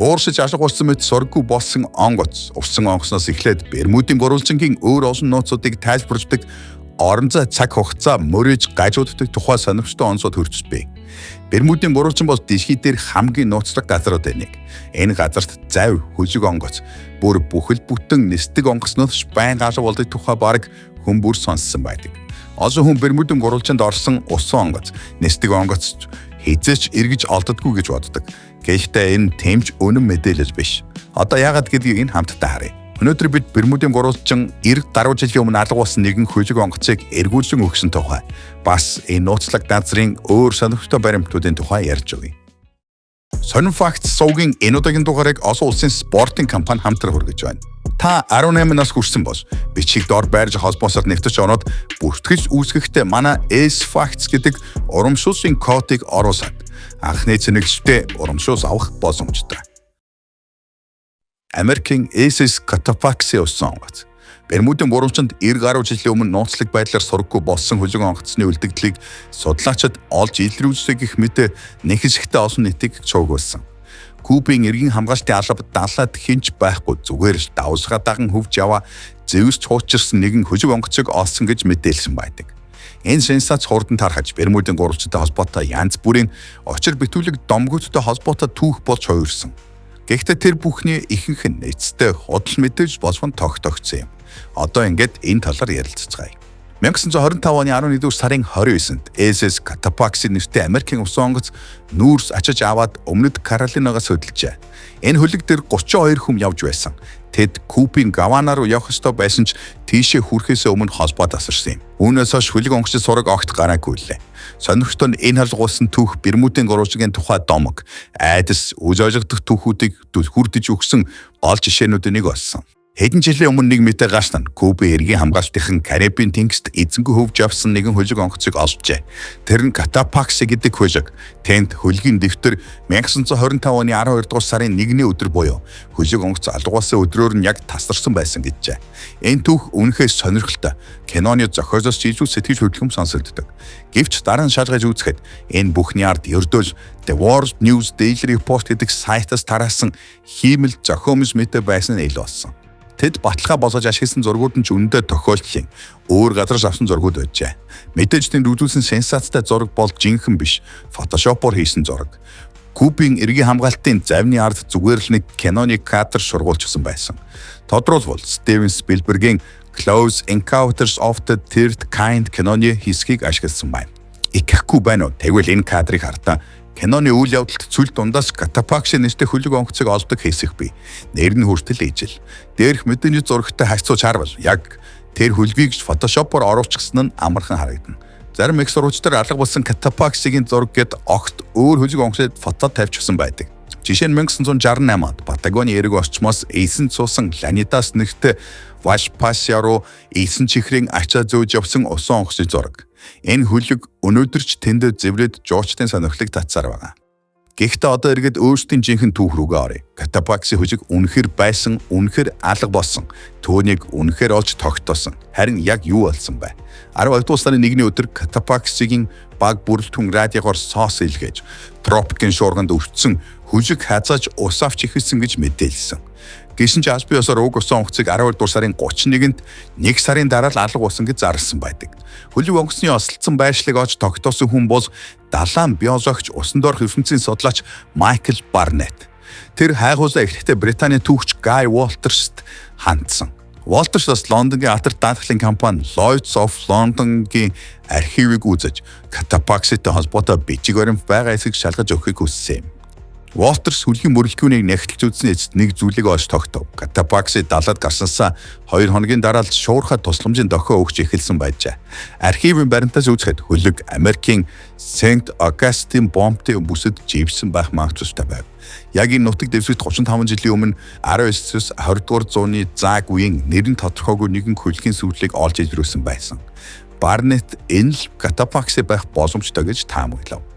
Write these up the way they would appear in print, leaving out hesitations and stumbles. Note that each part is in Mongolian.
Ууршиж алга болсон мэт сурггүй болсон онгоц. Усан онгоцноос эхлээд Бермудын гурвалжингийн өөр олон нууцуудыг тайлбарладаг орон зай цаг хугацаа мөрөж гажууддаг тухай сонирхолтой онцод хөрчсбэ. Бермудын гурвалжин бол дэлхий дээр хамгийн нууцлаг газрууд нэг. Энэ газарт зав, хөжиг онгоц, бүр бүхэл бүтэн нисдэг онгоцноос байнга алга болдог тухай бараг хүн бүр сонссон байдаг. Олон хүн Бермудын гурвалжинд орсон усан онгоц, нисдэг онгоц хизээч эргэж олддоггүй гэж боддог. Гэхдээ энэ тэмж үнэн мэдээлэл биш. Одоо яагаад гэдгийг энэ хамтдаа харъя. Өнөөдөр бид Бермудын гурвалжин 90-70 жилийн өмнө алга болсон нэгэн хөжиг онгоцыг эргүүлэн өгсөн тухай бас энэ нууцлаг газрын өөр сонирхолтой баримтуудын тухай ярьж өгье. Сонин факт сувгийн энэ удаагийн дугаарыг олон улсын спортын компани хамтран хүргэж байна. Та 18 нас хүрсэн бол бичиг дор байрж холбоосоор нэвтэж оноод бүртгэж үүсгэхдээ манай S Facts гэдэг урамшуулсан кодыг оруулаад анхны цэнэглэлтэй урамшуус авах боломжтой. Америкийн SS Cotopaxi усан онгоц. Бермудын гурвалжинд 90 жилийн өмнө нууцлаг байдлаар сургаггүй болсон хөжиг онгоцны үлдэгдлийг судлаачид олж илрүүлсэн гэх мэт нэг хэсэгтээ олон нийтийг чуугуулсан. Кубын эргэн хамгаалтын алба далаад хинч байхгүй зүгээр л давсгаа даган хөвж яваа зэвс чуучирсан нэгэн хөжиг онгоцыг олсон гэж мэдээлсэн байдаг. Энэ сенсац хурдан тархаж Бермудын гурвалжинтай холбоотой янз бүрийн очир битүүлэг домгуудтай холбоотой түүх болж хувирсан. Гэхдээ тэр бүхний ихэнх нь эцэстээ худал мэдээж болгон тогтогдсон юм. Одоо ингээд энэ талаар ярилцгаая. 1925 оны 11 сарын 29-нд SS Cotopaxi нэртэй Америкийн усан онгоц нүүрс ачиж аваад өмнөд Каролинагаас хөдөлжээ. Энэ хөлөг дээр 32 хүн явж байсан. Тэд Кубын Гавана руу явах ёстой байсан ч тийшээ хүрэхээс өмнө холбоо тасарсан юм. Үүнээс хойш хөлөг онгоцны сураг огт гараагүй лээ. Сонирхолтой нь энэ халгуулсан түүх Бермудын гурвалжигийн тухай домог, айдас, үз ойлгох түүхүүдийг хүрдэж өгсөн гол жишээнүүдийн нэг болсон. Хэдэн жилийн өмнө нэг мэдээ гарсан нь Кубын эргийн хамгаалтынхан Карибын тэнгист эзэнгүй хөвж авсан нэгэн хөжиг онгоцыг олжээ. Тэр нь Cotopaxi гэдэг хөжиг. Тэнд хөлгийн дэвтэр 1925 оны 12 дугаар сарын 1-ний өдөр буюу хөжиг онгоц алгуулсан өдрөөр нь яг тасарсан байсан гэжээ. Энэ түүх үнэхээр сонирхолтой. Киноны зохиолоос илүү сэтгэл хөдлөм сонсогддог. Гэвч дараа нь шалгаж үзэхэд энэ бүхний ард ердөө The World News Daily Report гэдэг сайтаас тараасан хиймэл зохиомж мэдээ байсан нь ил болсон. Тэд баталгаа болгож ашигласан зургууд нь ч үнэндээ тохиолдлын өөр газраас авсан зургууд байжээ. Мэдээж тэнд үзүүлсэн сенсацтай зураг бол жинхэнэ биш, фотошопоор хийсэн зураг. Кубын эргийн хамгаалтын завны ард зүгээр л нэг киноны кадр шургуулчихсан байсан. Тодорхойлбол Стивен Спилбергийн Close Encounters of the Third Kind киноны хэсгийг ашигласан байна. Ихэхгүй байна уу? Тэгвэл энэ кадрыг хартаа киноны үйл явдалд цүл дундаас Cotopaxi нэртэй хөлөг онгоцыг олдог хэсэг бий. Нэр нь хүртэл ижил. Дээрх мэдээний зурагтай хавцууч харвал яг тэр хөлгийг фотошопоор оруулчихсан нь амархан харагдана. Зарим их сурвалжтар алга болсон Cotopaxi-гийн зураг гэд огт өөр хөжиг онгоцод фото тавьчихсан байдаг. Жишээ нь 1968 онд Патагоны эрэг орчмоос эйсэн цуусан Ланидас нэртэй Вальпасиа руу эйсэн чихрийн ачаа зөөж явсан усан онгоцны зураг. Энэ хөлөг өнөөдөр ч тэнд зэврээд жуучдын сонирхлыг татсаар байгаа. Гэхдээ одоо эргээд өөрсдийн жинхэнэ түүх рүүгээ оръё. Cotopaxi хөжиг үнэхэр байсан, үнэхэр алга болсон. Түүнийг үнэхэр олж тогтоосон. Харин яг юу болсон бэ? 12 дугаар сарын 1-ний өдөр Cotopaxi-гийн баг бүрэлдэхүүн радиогоор соос илгээж, тропикийн шуурганд өвчсөн хөжиг хязааж ус авч ихэлсэн гэж мэдээлсэн. Гэсэн ч албан ёсоор уг усан онгоцыг 12 дугаар сарын 31-нд 1 сарын дараа л алга болсон гэж зарласан байдаг. Хөлөг онгоцны осолцсон байршлыг олж тогтоосон хүн бол далайн биологч усан доорх ертөнцийн судлаач Майкл Барнетт. Тэр хайгуулаа эхлэхдээ Британий түүхч Гай Уолтерст хандсан. Уолтерс бас Лондонгийн атар даатгалын компани Lloyd's of London-гийн архивыг үзэж Cotopaxi-тэй холбоотой бичиг баримт байгаа эсэхийг шалгаж өгөхийг хүссэн юм. Уолтерс хөлгийн мөрөлдгөөнийг нягтлж үзсэн эцэст нэг зүйлийг олж тогтов. Cotopaxi далаад гарсансаа 2 хоногийн дараа л шуурхай тусламжийн дохио өгч эхэлсэн байжээ. Архивын баримтаас үзэхэд хөлөг Америкийн Saint Augustine бомбтой бүсэд живсэн байх магадлалтай байв. Яг энэ нутаг дэвсгэрт 35 жилийн өмнө 19-с 20 дугаар зууны зааг үеийн нэрэн тодорхойгүй нэгэн хөлгийн сүрлийг олж илрүүлсэн байсан. Барнетт энэ л Cotopaxi байх боломжтой гэж таамаглав.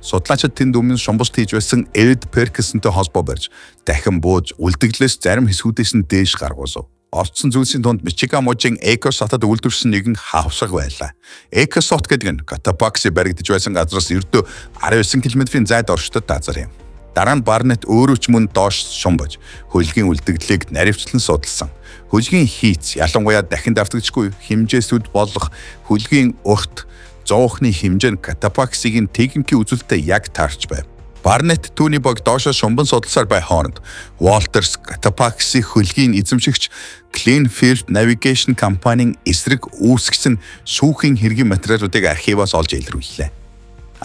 Судлаачид тэнд өмнө шумбалт хийж байсан Эд Перкинсонтой холбоо барьж дахин бууж үлдэгдлээс зарим хэсгүүдээс нь дээш гаргуулв. Олдсон зүйлсийн тунд Мичиган мужийн Экосотод үйлдвэрсэн нэгэн хавсаг байлаа. Экосот гэдэг нь Cotopaxi баригдаж байсан газраас ердөө 19 км-ийн зайд оршдог газар юм. Дараа нь Барнетт өөрөө ч мөн доош шумбаж хөлгийн үлдэгдлийг наривчлан судалсан. Хөлгийн хийц, ялангуяа дахин давтагдчихгүй хэмжээсүүд болох хөлгийн урт зоохны хэмжээ нь катапаксигийн техникийн үзүүлэлтэд яг таарч байв. Барнетт түүний баг доошоо шумбан судалсаар бай хооронд Walters Катапакси хөлгийн эзэмшигч Glenfield Navigation компанийн эсрэг үүсгэсэн шүүхийн хэргийн материалуудыг архиваас олж илрүүллээ.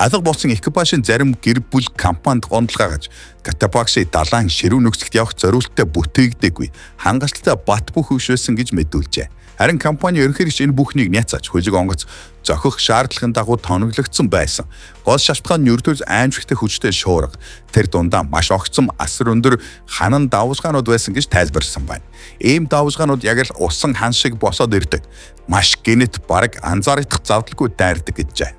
Алга болсон экипажийн зарим гэр бүл компанид гондлогоогаж Катапакси далайн ширүүн нөхцөлд явах зориулттай бүтээгдээгүй хангалттай бат бөх хөшөөсөн гэж мэдүүлжээ. Харин компани ерөнхийдөө энэ бүхнийг няцааж хөлөг онгоц зохих шаардлагын дагуу тоноглогдсон байсан. Гол шалтгаан нь ердөөс аимшигтэй хүчтэй шуурга. Тэр дундаа маш огцом асар өндөр ханан давсгаанууд байсан гэж тайлбарласан байна. Ийм давсгаанууд яг л усан хан шиг босоод ирдэг. Маш гинэт бараг анзаарах завдалгүй дайрдаг гэжээ.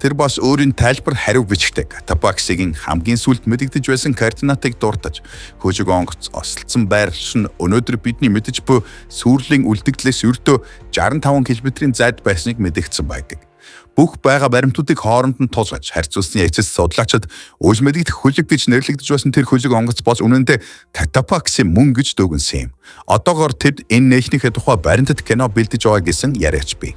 Тэр бас өөрийн тайлбар хариу бичгтэй Катапаксигийн хамгийн сүлд мэдэгдэж байсан координатыг дуртаж хөлөг онгоц осолцсон байр шин өнөөдөр бидний мэдэж буй сүрлийн үлдэгдлээс ердөө 65 км-ийн зайд байсныг мэдэгдсэн байдаг. Бүх байгаа баримтуудыг хооронд нь тулгаж харьцуулсан яцс судлаачид үл мэдэгдэх хөлөг гэж нэрлэгдэж байсан тэр хөлөг онгоц бол үнэн дээр Катапакси мөн гэж дүгнсэн юм. Одоогоор тэд энэ нээхнийхээ тухай баримтат кино бэлдэж байгаа гэсэн яриач бий.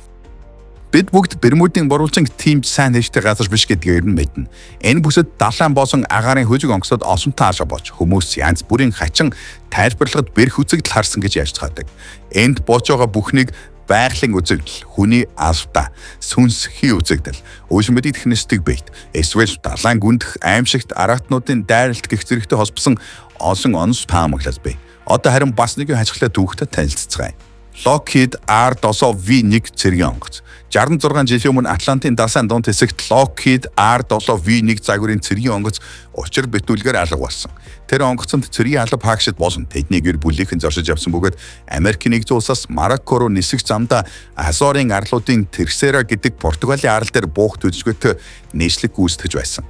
Бид бүгд Бермудын боруулсан тийм сайн нэштэй газар биш гэдгээр нь мэднэ. Энэ бүсэд далайн болон агаарын хөлөг онгоцод олонтой алга болж хүмүүс янз бүрийн хачин тайлбарлагад бэрх үзэгдэл харсан гэж ярьцгаадаг. Энд болж байгаа бүхнийг байгалийн үзэгдэл, хүний алфта, сүнсхий үзэгдэл, үйл мэдэгдэх нэстэг бийт, эсвэл далайн гүндэх аимшигт аратнуудын дайралт гэх зэрэгтэй холбосон олон онц таамаглал бий. Одоо харин бас нэгэн хажиглаа түүхтэй танилццгаая. Lockheed R7V1 цэргийн онгоц. 66 жилийн өмнө Атлантын далайн дунд хэсэгт Lockheed R7V1 загварын цэргийн онгоц учир битүүлгээр алга болсон. Тэр онгоцонд цэргийн алба хаагчид болон тэдний гэр бүлийнхэн зоршиж явсан бөгөөд Америкийн нэгдсэн улсаас Марокко руу нисэх замдаа Азорын арлуудын Терсера гэдэг Португалийн арал дээр буух төлөвлөгөөтэй нийслэг гүйцэтгэж байсан.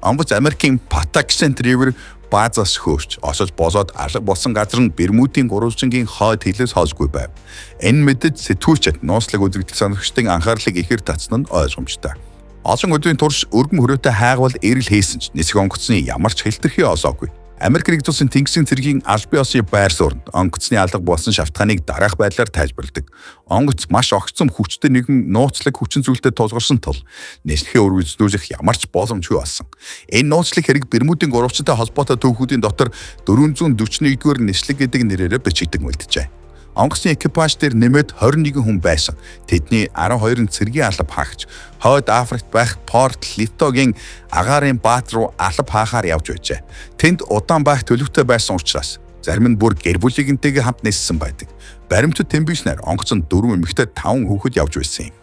Онгоц Америкийн Patuxent River баазаас хөөж осож босоод алга болсон газар нь Бермудын гурвалжингийн хойд хилээс хойшгүй байв. Энэ мэдэж сэтгүүлчид нууцлаг үзэгдэл сонирхчдын анхаарлыг ихэр татсан нь ойлгомжтой. Олон өдрийн турш өргөн хүрээтэй хайгвал эрэл хийсэн ч нисэх онгоцны ямар ч хэлтэрхий олоогүй. Америк нэгдсэн улсын тэнгисийн цэргийн албан ёсны байр сууринд онгоцны алга болсон шалтгааныг дараах байдлаар тайлбарладаг. Онгоц маш огцом хүчтэй нэгэн нууцлаг хүчин зүйлтэй тулгарсан тул нийслэлийн үргэлжлүүлэх ямар ч боломжгүй болсон. Энэ нууцлаг хэрэг Бермудын гурвалжтай холбоотой түүхүүдийн дотор 441-р нийслэг гэдэг нэрээр бичигдэн үлджээ. Онгоцны экипаж дээр нэмээд 21 хүн байсан. Тэдний 12-ын цэргийн алба хаагч хойд Африкт байх Порт Литогийн агаарын баат руу алба хаахаар явж байжээ. Тэнд удаан байх төлөвтэй байсан учраас зарим нь бүр гэр бүлийнтэйгээ хамт ниссэн байдаг. Баримтат тэмбийснээр онгоцонд 4 эмэгтэй 5 хүүхэд явж байсан юм.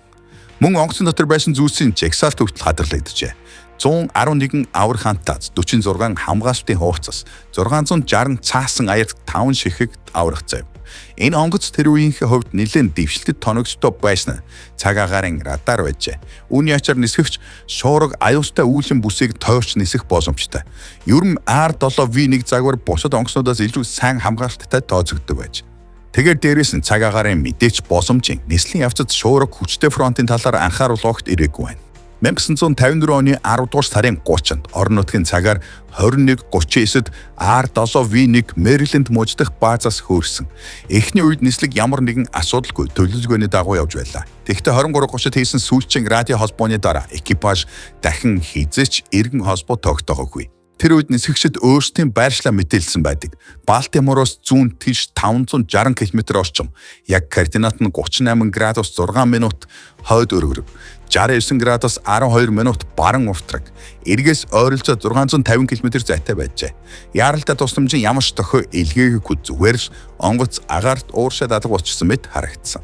Мөн онгоцон дотор байсан зүйлсийн жагсаалт төвтөл хадгалагдажээ. 111 авар хантаас 46 хамгаалтын хууцаас 660 цаасан аяр 5 шихэг аврагцав. Энэ онгоц тэр үеийнхээ хувьд нэлээд дэвшилтэд тоногцтой байсан цаг агаарын радар байжээ. Үүний ачаар нисгэгч шуурга аюустай үүлэн бүсийг тойрч нисэх боломжтой. Ер нь R7V1 загвар бусад онгоцнуудаас илүү сайн хамгаалттай тооцогддог байж. Тэгэхээр дээрээс нь цаг агаарын мэдээч боломжийн нислэгийн явцад шуурга хүчтэй фронтын талаар анхааруулгагт ирээгүй байна. 1954 оны 10 дугаар сарын 30-нд орон нутгийн цагаар 21:39-д R7V1 Мэриленд мужидах баазаас хөөрсөн. Эхний үед нислэг ямар нэгэн асуудалгүй төлөвлөгөөний дагуу явж байлаа. Тэгэхдээ 23:30-д хийсэн сүүлчийн радио холбооны дараа экипаж дахин хизээч эргэн холбоо тогтоогоогүй. Тэр үед нисгэгчид өөрсдийн байршлаа мэдээлсэн байдаг. Балтимороос зүүн тийш 560 км орчим, яг координат нь 38 градус 6 минут хойд өргөрөв. 69 градус 12 минут баран уртраг. Эргээс ойролцоо 650 км зайтай байжээ. Яаралтай тусламжийн ямар ч тохио илгээгээгүй зүгээр л онгоц агаарт ууршаад алга болчихсон мэт харагдсан.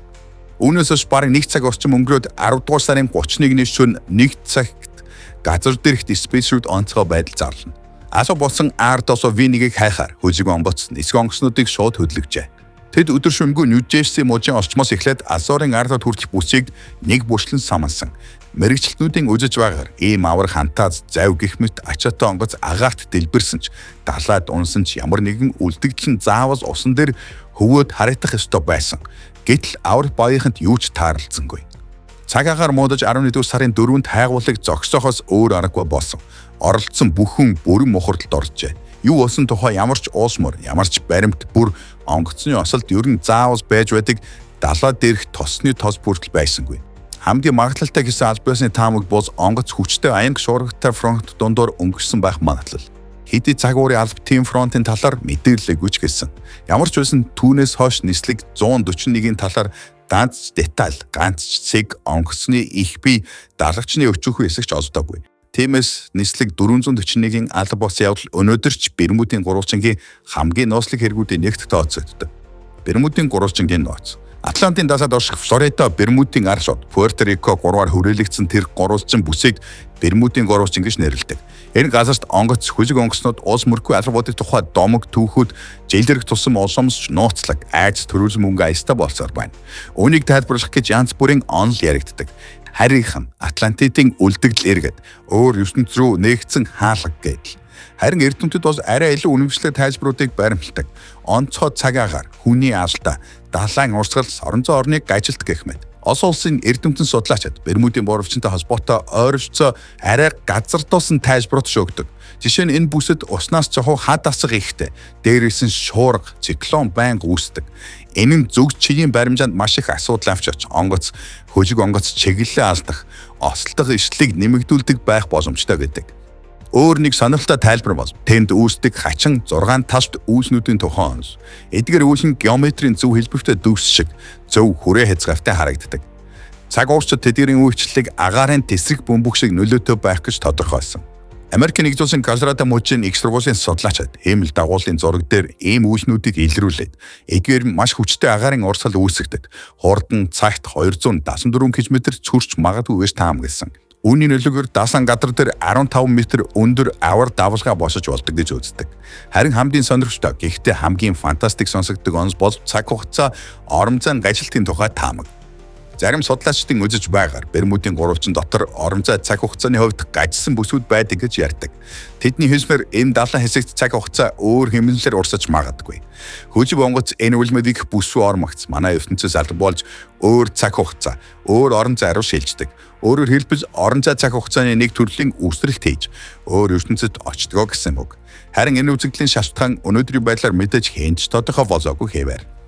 Үүнээс хойш бараг 1 цаг орчим өнгөрөөд 10 дугаар сарын 31-ний шөнө 1 цагт газар дээрх диспетчерүүд онцгой байдал зарлана. Асуу болсон R7V1-ийг хайхаар хөлөг онгоц нисэх онгоцнуудыг шууд хөдлөгжээ. Тэд өдөр шөнөгүй Нью-Жерси мужийн орчмоос эхлээд Азорын арлууд хүрэх бүсийг нэг бүшлэн самансан. Мэргэжилтнүүдийн үзэж байгаагаар ийм авар хантаас зав гэх мэт ачаатай онгоц агаарт дэлбэрсэн ч далайд унсан ч ямар нэгэн үлдэгдэл нь заавал усан дээр хөвөөд харагдах ёстой байсан. Гэтэл авар баяханд юу ч таарлцсангүй. Цаг агаар муудаж 11 сарын 4-нд хайгуулыг зогсоохоос өөр аргагүй болсон. Оролцсон бүхэн бүрэн мухардалд оржээ. Юу болсон тухай ямар ч уусмар, ямар ч баримт бүр онгоцны осолд ер нь заавал байж байдаг далаа дээрх тосны тос бүртэл байсангүй. Хамгийн магадлалтай гэсэн аль биесны таамаг бус онгоц хүчтэй аянга шуургатай фронт дундуур өнгөрсөн байх магадлал. Хэдий цагуурын алб тим фронтын талаар мэдээлэлгүй ч гэсэн. Ямар ч байсан түүнээс хойш нислэг 141-ийн талаар ганц деталь, ганц цэг онгоцны их бие дарагчны өчүүхүй эсэгч олдоогүй. Тиймээс нислэг 441-ийн алба бос явдал өнөөдөр ч Бермудын гурвалжингийн хамгийн нослог хэрэгүүдийн нэгт тооцогддог. Бермудын гурвалжингийн нууц. Атлантын дасаад орших Флорида, Бермудын ар шууд, Пуэрто Рико гурваар хүрээлэгдсэн тэр гурвалжин бүсийг Бермудын гурвалжин гэж нэрлэдэг. Энэ газарт онгоц, хүлэг онгоцнууд улс мөргүй албуудын тухай домог түүхүүд, жийлэрх тусам олсомсч нууцлаг, айц төрүүлсэн мөнгө аяста болсоор байна. Үүнийг тайлбарлах гэж янз бүрийн онол яригддаг. Харийнхан, Атлантидын үлдэгдэл эргээд, өөр ертөнц рүү нээгдсэн хаалга гэдэл. Харин эрдэмтэд бас арай илүү үнэмшлэг тайлбаруудыг баримталдаг. Онцгой цагаагаар хүний алдаа, далайн урсгал, орон зай орныг ажилт гэх мэт. Олон улсын эрдэмтэн судлаачид Бермудын боровчтой холбоотой ойролцоо арай газардуулсан тайлбарууд шөөгдөг. Жишээ нь энэ бүсэд уснаас жохоо хад асах ихтэй, дээрээс нь шуурга, циклон байнга үүсдэг. Энэ нь зүг чиний баримжаанд маш их асуудал авчирч онгоц, хөжиг онгоц чиглэлээ алдах, ослдох ишлэлийг нэмэгдүүлдэг байх боломжтой гэдэг. Өөр нэг сонирхолтой тайлбар бол тэнд үүсдэг хачин 6 талт үүснүүдийн тухай онс. Эдгээр үүс нь геометрийн зөв хэлбэртэй дүрс шиг зөв хүрээ хязгаартай харагддаг. Цаг уурчид тэдгэрийн үйлчлэлийг агаарын тесрэг бөмбөг шиг нөлөөтэй байх гэж тодорхойлсон. Америкийн нэгдсэн Колорадо мужийн их сургуулийн судлаачид хэмэл дагуулын зураг дээр ийм үүснүүдийг илрүүлээд эгээр маш хүчтэй агаарын урсгал үүсгдэг. Хурдан цагт 274 км цүрч магадгүй гэж таамагласан. Үүний нөлөөгөөр даасан гадар дээр 15 м өндөр авар давалгаа босож болдог гэж үздэг. Харин хамгийн сонирхолтой гэхдээ хамгийн фантастик сонсогддог онц бол цаг хугацаа орон зайн ажилтны тухай таамаг. Зарим судлаачдын үзэж байгаар Бермудын гурвалжин дотор орон зай цаг хугацааны хувьд гажсан бүсүүд байдаг гэж ярьдаг. Тэдний хэлснээр энэ далайн хэсэгт цаг хугацаа өөр хэмнэлээр урсаж магадгүй. Хүжиг онгоц энэ үлмэдийг бүс рүү ормогц манай ертөнцөөс албуулж өөр цаг хугацаа, өөр орон зай руу шилждэг. Өөрөөр хэлбэл орон зай цаг хугацааны нэг төрлийн үүсрэлт хийж өөр ертөнцид очдгоо гэсэн үг. Харин энэ үзэгдлийн шалтгаан өнөөдрийн байдлаар мэдээж хэнч тодорхой болоогүй хэвээр.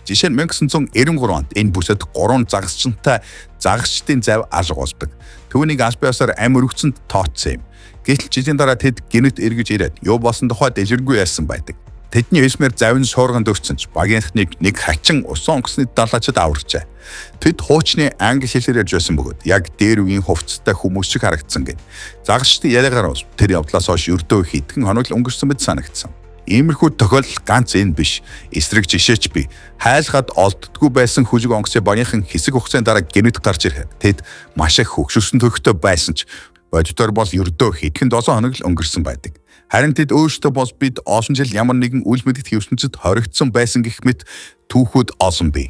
Жишээ нь 1993 онд энэ бүсэд 3 загасчтай загасчдын зав алга болдог. Түүнийг албаасаар амь өргөцөнд тооцсон юм. Гэтэл жилийн дараа тэд гинэт эргэж ирээд юу болсон тухай дэлгэрэнгүй ярьсан байдаг. Тэдний хэлснээр завин шуурганд өрцөн ч багийнхныг нэг хачин усан онгоцны далаачид аварчаа. Тэд хуучны англи хэлээр ярьж байсан бөгөөд яг дээр үеийн хувцастай хүмүүс шиг харагдсан гэв. Загасчдын яриагаар бол тэр явдлаас хойш өрдөө хэдхэн хоног л өнгөрсөн мэт санагдсан. Иймэрхүү тохиолдол ганц энэ биш. Эсрэг жишээч бий. Хайлгаад олддгүй байсан хүжиг онгоцын багийнхан хэсэг хугацааны дараа гинэт гарч ирэхэд тэд маш их хөгшөрсөн төгтөө байсан ч бодитоор бол ердөө хэдхэн 7 хоног л өнгөрсөн байдаг. Харин тэд өөрсдөө бол бид олон жил ямар нэгэн үйл мэдэгт ертөнцид хоригдсон байсан гэх мэт түүхүүд олон бий.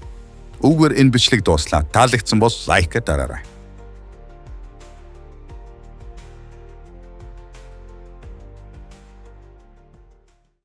Үүгээр энэ бичлэг дууслаа. Таалагдсан бол лайк дараарай.